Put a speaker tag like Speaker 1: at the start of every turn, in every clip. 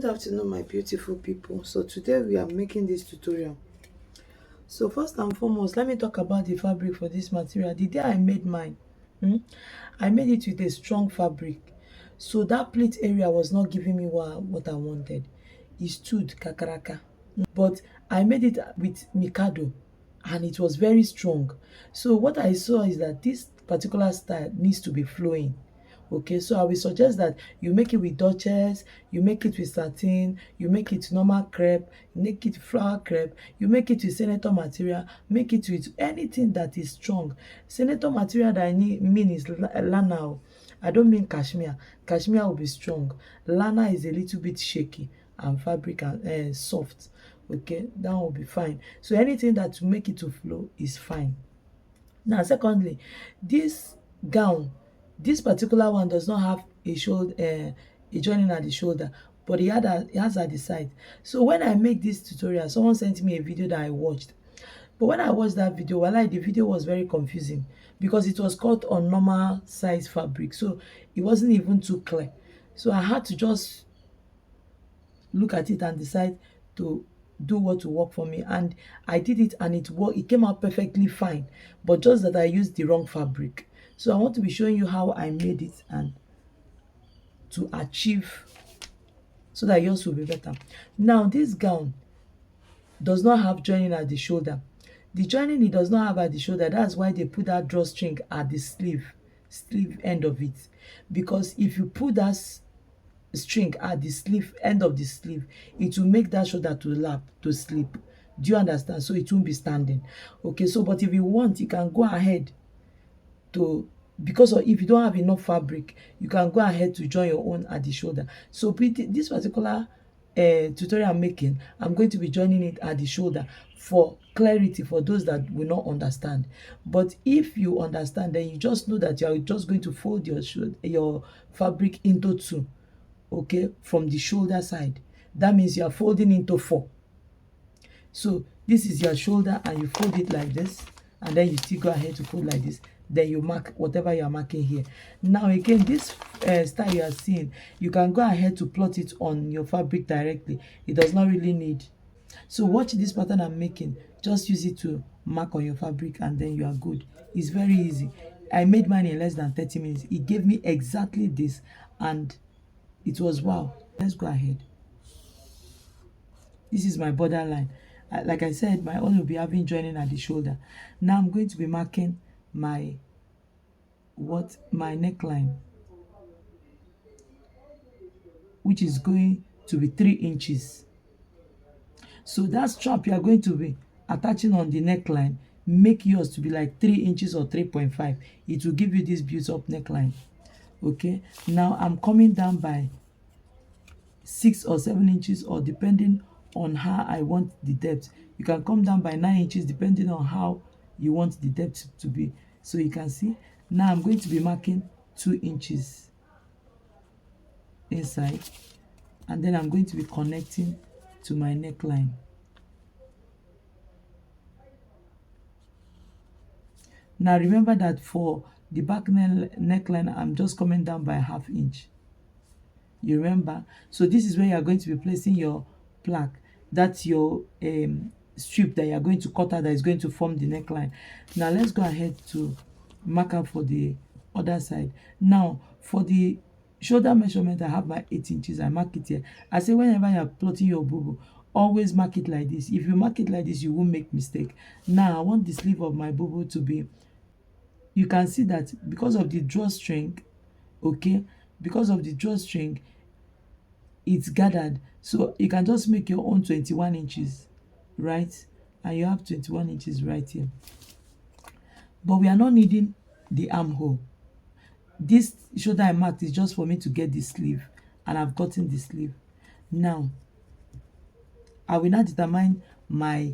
Speaker 1: afternoon, my beautiful people. So today we are making this tutorial. So first and foremost, let me talk about the fabric for this material. The day I made mine, I made it with a strong fabric. So that pleat area was not giving me what I wanted. It stood kakaraka. But I made it with Mikado and it was very strong. So what I saw is that this particular style needs to be flowing. Okay, so I will suggest that you make it with Duchess, you make it with satin, you make it normal crepe, you make it flower crepe, you make it with senator material, make it with anything that is strong. Senator material that mean is lana. I don't mean cashmere. Cashmere will be strong. Lana is a little bit shaky and fabric and soft. Okay, that will be fine. So anything that will make it to flow is fine. Now, secondly, this gown, this particular one does not have a shoulder, a joining at the shoulder, but it has at the side. So when I make this tutorial, someone sent me a video that I watched. But when I watched that video, the video was very confusing because it was cut on normal size fabric, so it wasn't even too clear. So I had to just look at it and decide to do what will work for me, and I did it and it worked. It came out perfectly fine, but just that I used the wrong fabric. So I want to be showing you how I made it and to achieve so that yours will be better. Now this gown does not have joining at the shoulder. The joining it does not have at the shoulder. That's why they put that drawstring at the sleeve end of it, because if you put that string at the sleeve end of the sleeve, it will make that shoulder to lap to sleep. Do you understand? So it won't be standing. Okay, so but if you want, you can go ahead to, because of, if you don't have enough fabric, you can go ahead to join your own at the shoulder. So this particular tutorial I'm making, I'm going to be joining it at the shoulder for clarity for those that will not understand. But if you understand, then you just know that you are just going to fold your fabric into two, okay, from the shoulder side. That means you are folding into four. So this is your shoulder and you fold it like this, and then you still go ahead to fold like this. Then you mark whatever you are marking here. Now again, this style you are seeing, you can go ahead to plot it on your fabric directly. It does not really need. So watch this pattern I'm making. Just use it to mark on your fabric and then you are good. It's very easy. I made mine in less than 30 minutes. It gave me exactly this and it was wow. Let's go ahead. This is my borderline. Like I said, my own will be having joining at the shoulder. Now I'm going to be marking my neckline, which is going to be 3 inches. So that strap you are going to be attaching on the neckline, make yours to be like 3 inches or 3.5. It will give you this beautiful neckline. Okay, now I'm coming down by 6 or 7 inches, or depending on how I want the depth. You can come down by 9 inches depending on how you want the depth to be. So you can see now I'm going to be marking 2 inches inside, and then I'm going to be connecting to my neckline. Now remember that for the back neckline, I'm just coming down by 1/2 inch. You remember? So this is where you are going to be placing your plaque. That's your strip that you are going to cut out that is going to form the neckline. Now let's go ahead to mark out for the other side. Now for the shoulder measurement, I have my 8 inches. I mark it here. I say whenever you are plotting your bubu, always mark it like this. If you mark it like this, you won't make mistake. Now I want the sleeve of my bubu to be, you can see that because of the drawstring, okay, because of the drawstring, it's gathered. So you can just make your own 21 inches, right? And you have 21 inches right here. But we are not needing the armhole. This shoulder I marked is just for me to get the sleeve, and I've gotten the sleeve. Now I will now determine my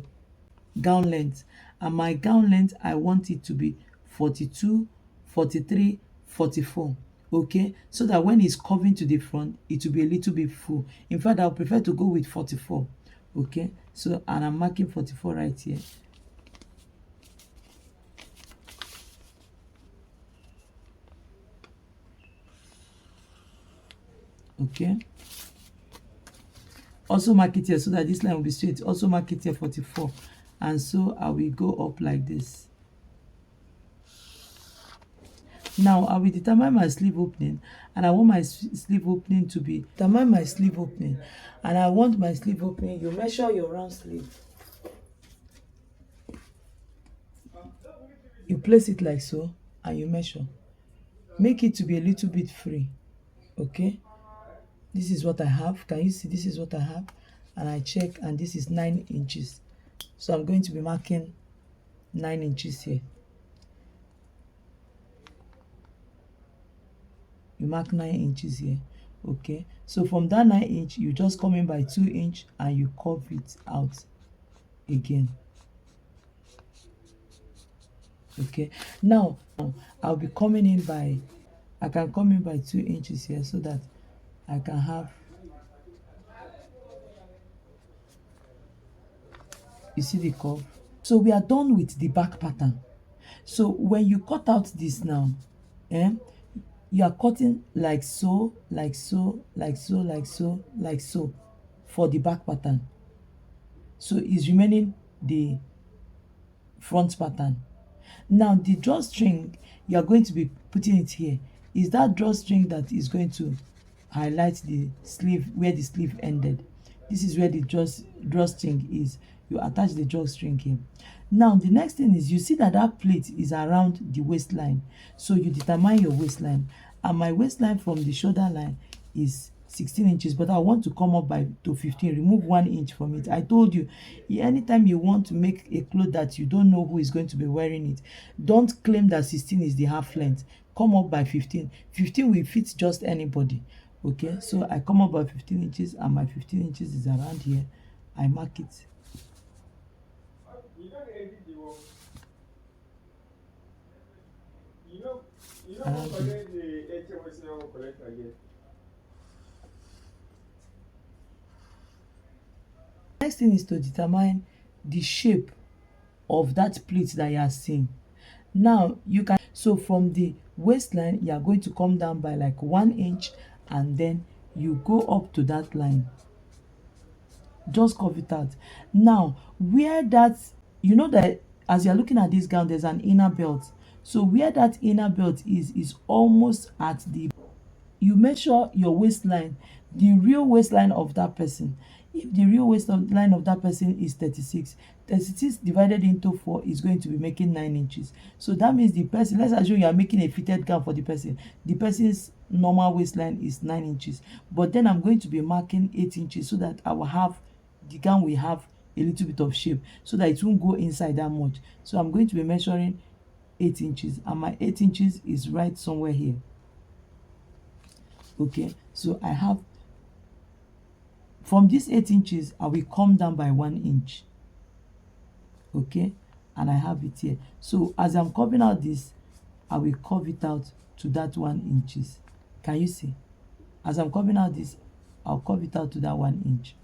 Speaker 1: gown length, and my gown length, I want it to be 42, 43, 44. Okay, so that when it's coming to the front, it will be a little bit full. In fact, I would prefer to go with 44. Okay, so and I'm marking 44 right here. Okay, Also mark it here so that this line will be straight. Also mark it here 44, and so I will go up like this. Now I will determine my sleeve opening, and I want my sleeve opening to be determine my sleeve opening, and I want my sleeve opening. You measure your round sleeve. You place it like so, and you measure. Make it to be a little bit free. Okay, this is what I have. Can you see? This is what I have, and I check, and this is 9 inches. So I'm going to be marking 9 inches here. You mark 9 inches here. Okay, so from that 9 inch, you just come in by 2 inch and you curve it out again. Okay, now I'll be coming in by, I can come in by 2 inches here so that I can have, you see the curve. So we are done with the back pattern. So when you cut out this now, you are cutting like so, like so, like so, like so, like so for the back pattern. So it's remaining the front pattern. Now the drawstring, you are going to be putting it here. Is that drawstring that is going to highlight the sleeve, where the sleeve ended. This is where the drawstring is. You attach the drawstring here. Now the next thing is, you see that that plate is around the waistline, so you determine your waistline, and my waistline from the shoulder line is 16 inches, but I want to come up by to 15. Remove 1 inch from it. I told you, anytime you want to make a cloth that you don't know who is going to be wearing it, don't claim that 16 is the half length. Come up by 15. 15 will fit just anybody. Okay, so I come up by 15 inches, and my 15 inches is around here. I mark it. Around here. Next thing is to determine the shape of that pleat that you are seeing. Now you can, so from the waistline, you are going to come down by like 1 inch, and then you go up to that line. Just curve it out. Now where that, you know that as you're looking at this gown, there's an inner belt. So where that inner belt is almost at the, you measure your waistline, the real waistline of that person. If the real waistline of that person is 36, 36 divided into 4 is going to be making 9 inches. So that means the person, let's assume you are making a fitted gown for the person's normal waistline is 9 inches, but then I'm going to be marking 8 inches so that I will have, the gown will have a little bit of shape, so that it won't go inside that much. So I'm going to be measuring 8 inches, and my 8 inches is right somewhere here. Okay, so I have, from this 8 inches, I will come down by 1 inch. Okay, and I have it here. So as I'm curving out this, I will curve it out to that 1 inches. Can you see? As I'm curving out this, I'll curve it out to that 1 inch.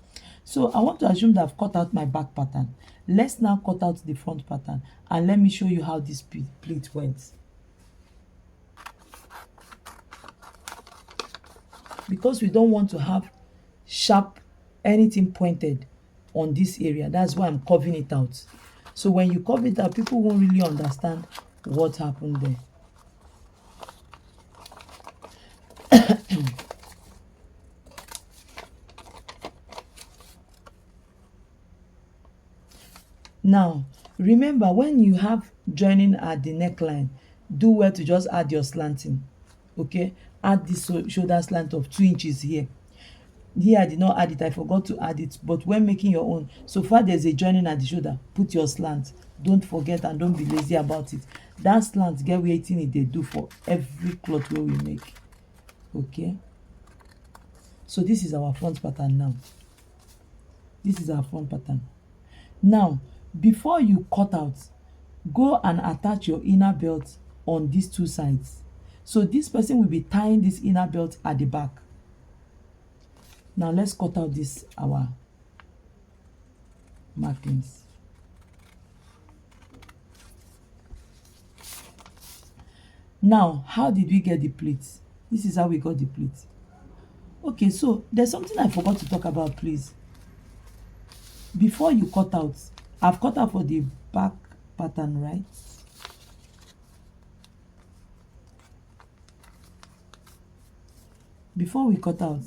Speaker 1: So I want to assume that I've cut out my back pattern. Let's now cut out the front pattern, and let me show you how this pleat went. Because we don't want to have sharp, anything pointed on this area, that's why I'm curving it out. So when you curve it out, people won't really understand what happened there. Now remember, when you have joining at the neckline, do well to just add your slanting. Okay, add this shoulder slant of 2 inches here. Here I did not add it, I forgot to add it, but when making your own, so far there's a joining at the shoulder, put your slant. Don't forget, and don't be lazy about it. That slant get wetin e dey do for every cloth wey we make. Okay, so this is our front pattern now. This is our front pattern. Now before you cut out, go and attach your inner belt on these two sides. So this person will be tying this inner belt at the back. Now let's cut out this, our markings. Now how did we get the pleats? This is how we got the pleats. Okay, so there's something I forgot to talk about, please. before you cut out, I've cut out for the back pattern, right? Before we cut out,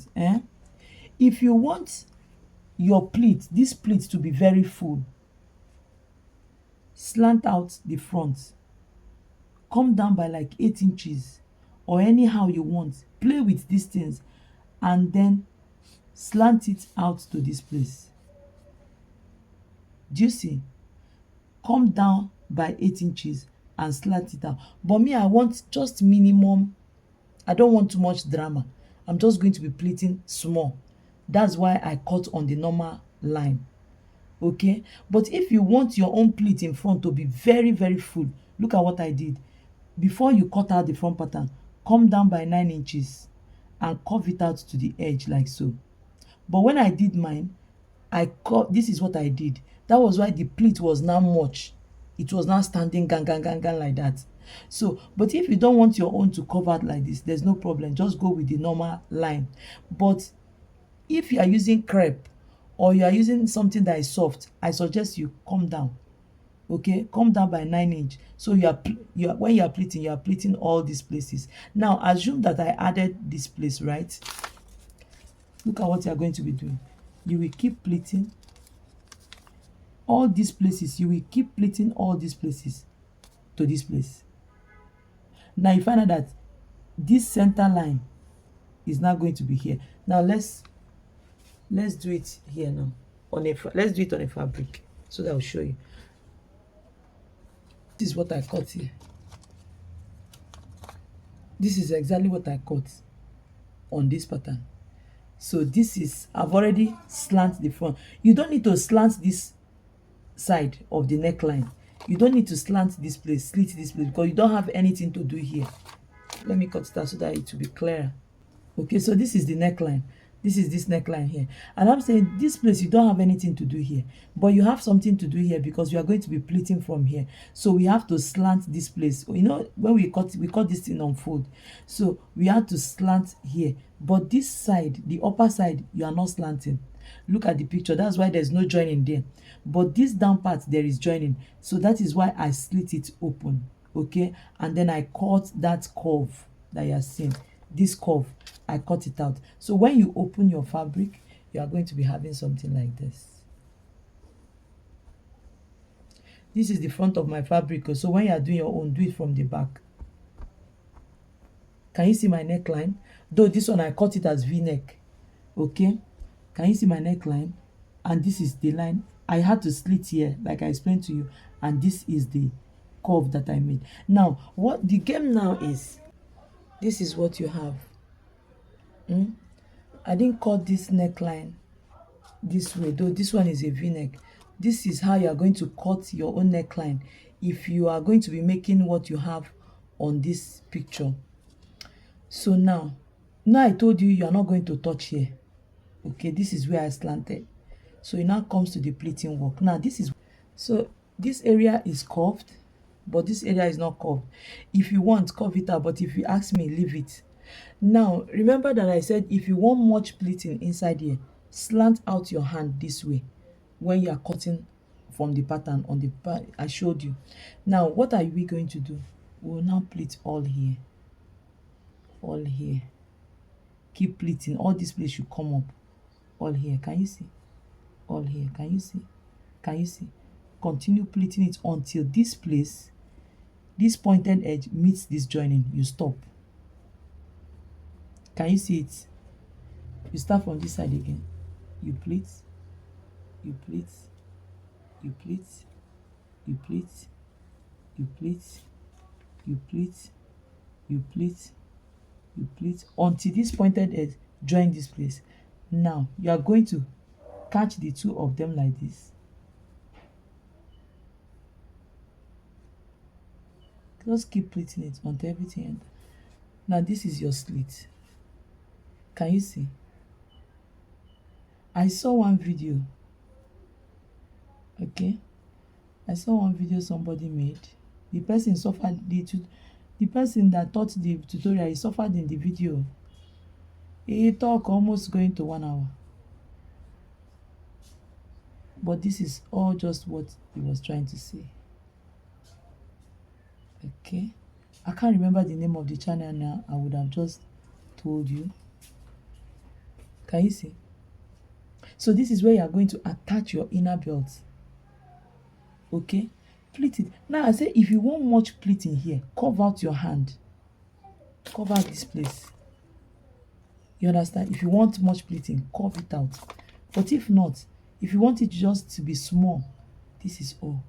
Speaker 1: if you want your pleat, this pleat to be very full, slant out the front, come down by like 8 inches or anyhow you want, play with these things, and then slant it out to this place. Do you see? Come down by 8 inches and slant it out. But me, I want just minimum. I don't want too much drama. I'm just going to be pleating small. That's why I cut on the normal line. Okay? But if you want your own pleat in front to be very, very full, look at what I did. Before you cut out the front pattern, come down by 9 inches and curve it out to the edge like so. But when I did mine, this is what I did. That was why the pleat was now much. It was now standing gang like that. So, but if you don't want your own to cover out like this, there's no problem. Just go with the normal line. But if you are using crepe or you are using something that is soft, I suggest you come down. Okay, come down by 9 inch. So when you are pleating all these places. Now assume that I added this place, right? Look at what you are going to be doing. You will keep pleating all these places. You will keep pleating all these places to this place. Now you find out that this center line is now going to be here. Now let's do it here now. Let's do it on a fabric so that I'll show you. This is what I cut here. This is exactly what I cut on this pattern. So this is, I've already slant the front. You don't need to slant this side of the neckline. You don't need to slant this place, slit this place, because you don't have anything to do here. Let me cut that so that it will be clearer. Okay, so this is the neckline. This is this neckline here. And I'm saying this place, you don't have anything to do here. But you have something to do here because we are going to be pleating from here. So we have to slant this place. You know, when we cut this thing on fold. So we have to slant here. But this side, the upper side, you are not slanting. Look at the picture. That's why there's no joining there. But this down part, there is joining. So that is why I slit it open. Okay? And then I cut that curve that you are seeing. This curve, I cut it out. So when you open your fabric, you are going to be having something like this. This is the front of my fabric. So when you are doing your own, do it from the back. Can you see my neckline? Though this one, I cut it as V-neck. Okay? Can you see my neckline? And this is the line. I had to slit here, like I explained to you. And this is the curve that I made. Now, what the game now is, this is what you have. I didn't cut this neckline this way, though this one is a V-neck. This is how you are going to cut your own neckline if you are going to be making what you have on this picture. So now I told you you are not going to touch here. Okay, this is where I slanted. So it now comes to the pleating work. Now so this area is curved, but this area is not curved. If you want, curve it out, but if you ask me, leave it. Now remember that I said if you want much pleating inside here, slant out your hand this way when you are cutting from the pattern on the part I showed you. Now what are we going to do? We will now pleat all here. All here. Keep pleating. All this place should come up. All here. Can you see? All here. Can you see? Can you see? Continue pleating it until this place, this pointed edge meets this joining. You stop. Can you see it? You start from this side again. You pleat, you pleat, you pleat, you pleat, you pleat, you pleat, you pleat, you pleat until this pointed edge join this place. Now you are going to catch the two of them like this. Just keep pleating it until everything ends. Now this is your slit. Can you see? I saw one video. Okay, I saw one video somebody made. The person suffered. The person that taught the tutorial, he suffered in the video. He talked almost going to 1 hour. but this is all just what he was trying to say. Okay, I can't remember the name of the channel now. I would have just told you. Can you see? So this is where you are going to attach your inner belt. Okay, pleat it. Now I say if you want much pleating here, curve out your hand, cover this place. You understand? If you want much pleating, curve it out. But if not, if you want it just to be small, this is all.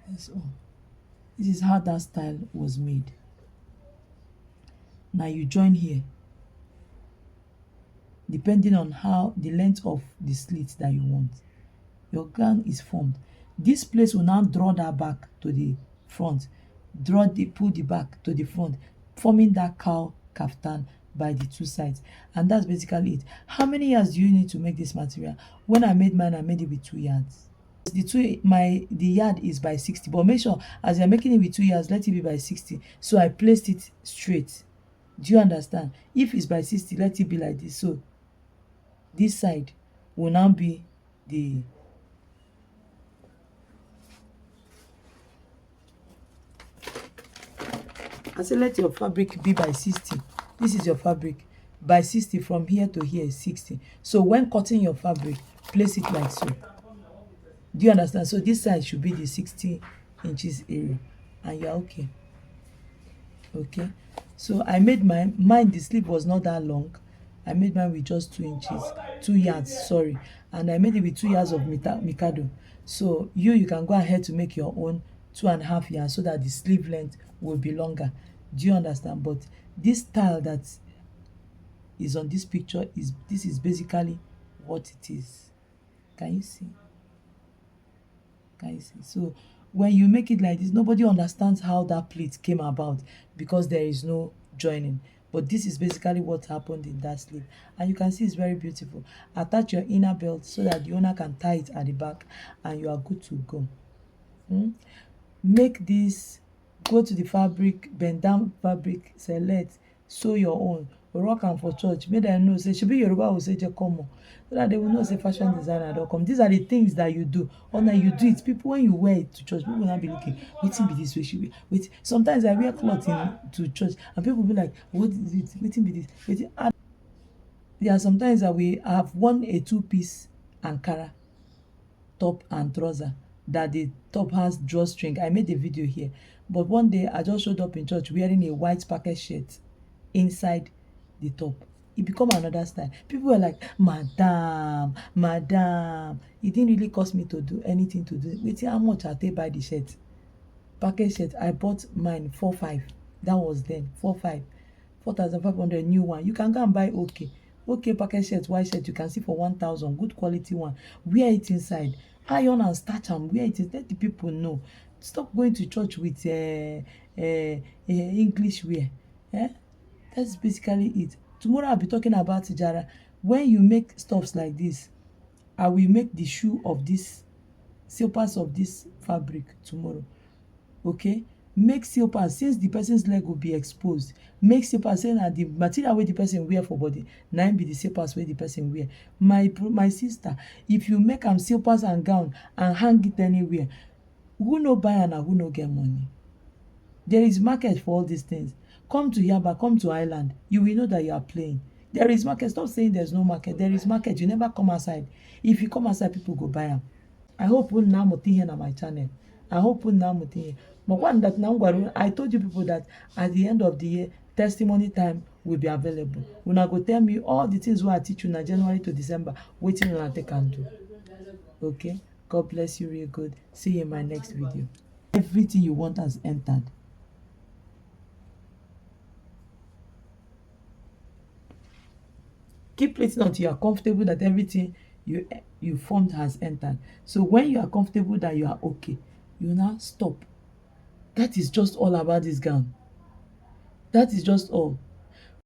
Speaker 1: That's all. This is how that style was made. Now you join here, depending on how the length of the slit that you want. Your gown is formed. This place will now draw that back to the front, pull the back to the front, forming that cow kaftan by the two sides. And that's basically it. How many yards do you need to make this material? When I made mine, I made it with 2 yards. The yard is by 60, but make sure as you're making it with 2 yards, let it be by 60. So I placed it straight. Do you understand? If it's by 60, let it be like this. So this side will now be the I say let your fabric be by 60. This is your fabric. By 60 from here to here is 60. So when cutting your fabric, place it like so. Do you understand? So this side should be the 60 inches area. And you're okay. Okay. So I made mine, the sleeve was not that long. I made mine with just 2 inches, 2 yards, sorry. And I made it with 2 yards of Mikado. So you can go ahead to make your own 2.5 yards so that the sleeve length will be longer. Do you understand? But this style that is on this picture this is basically what it is. Can you see? Can you see? So when you make it like this, nobody understands how that pleat came about because there is no joining. But this is basically what happened in that sleeve. And you can see it's very beautiful. Attach your inner belt so that the owner can tie it at the back and you are good to go. Make this, go to the fabric, bend down fabric, select, sew your own, rock am for church. Make them know say shebi Yoruba will say jekomo, so that they will know say fashion designer don come. These are the things that you do. Or now you do it. People, when you wear it to church, people will not be looking, wetin be this way she wear? Wait, sometimes I wear cloth to church and people be like, what is it? Wetin be this? Wetin? There are sometimes that we have worn a 2-piece Ankara top and trouser that the top has drawstring. I made a video here, but one day I just showed up in church wearing a white packet shirt inside the top. It become another style. People were like, madam, it didn't really cost me to do anything to do. Wait, how much I take buy the shirt? Packet shirt, I bought mine 4,500. That was then 4,500, 4,500 new one. You can go and buy okay packet shirt, white shirt, you can see for 1,000, good quality one. Wear it inside, iron and starch and wear it. Let the people know. Stop going to church with English wear. That's basically it. Tomorrow I'll be talking about Tijara. When you make stuffs like this, I will make the shoe of this, slippers of this fabric tomorrow. Okay, make slippers since the person's leg will be exposed. Make slippers saying that the material wey the person wear for body na im be the slippers wey the person wear. My sister, if you make am slippers and gown and hang it anywhere, who no buy am and who no get money? There is market for all these things. Come to Yaba, come to Island, you will know that you are playing. There is market. Stop saying there's no market. There is market. You never come outside. If you come outside, people go buy am. I hope you now muti here on my channel. I hope you now muti here. But one that now I told you people that at the end of the year, testimony time will be available. Una go tell me all the things wey I teach you na January to December, wetin una take am do. Okay? God bless you real good. See you in my next video. Everything you want has entered. Keep pleating until you are comfortable that everything you formed has entered. So when you are comfortable that you are okay, you now stop. That is just all about this gown. That is just all.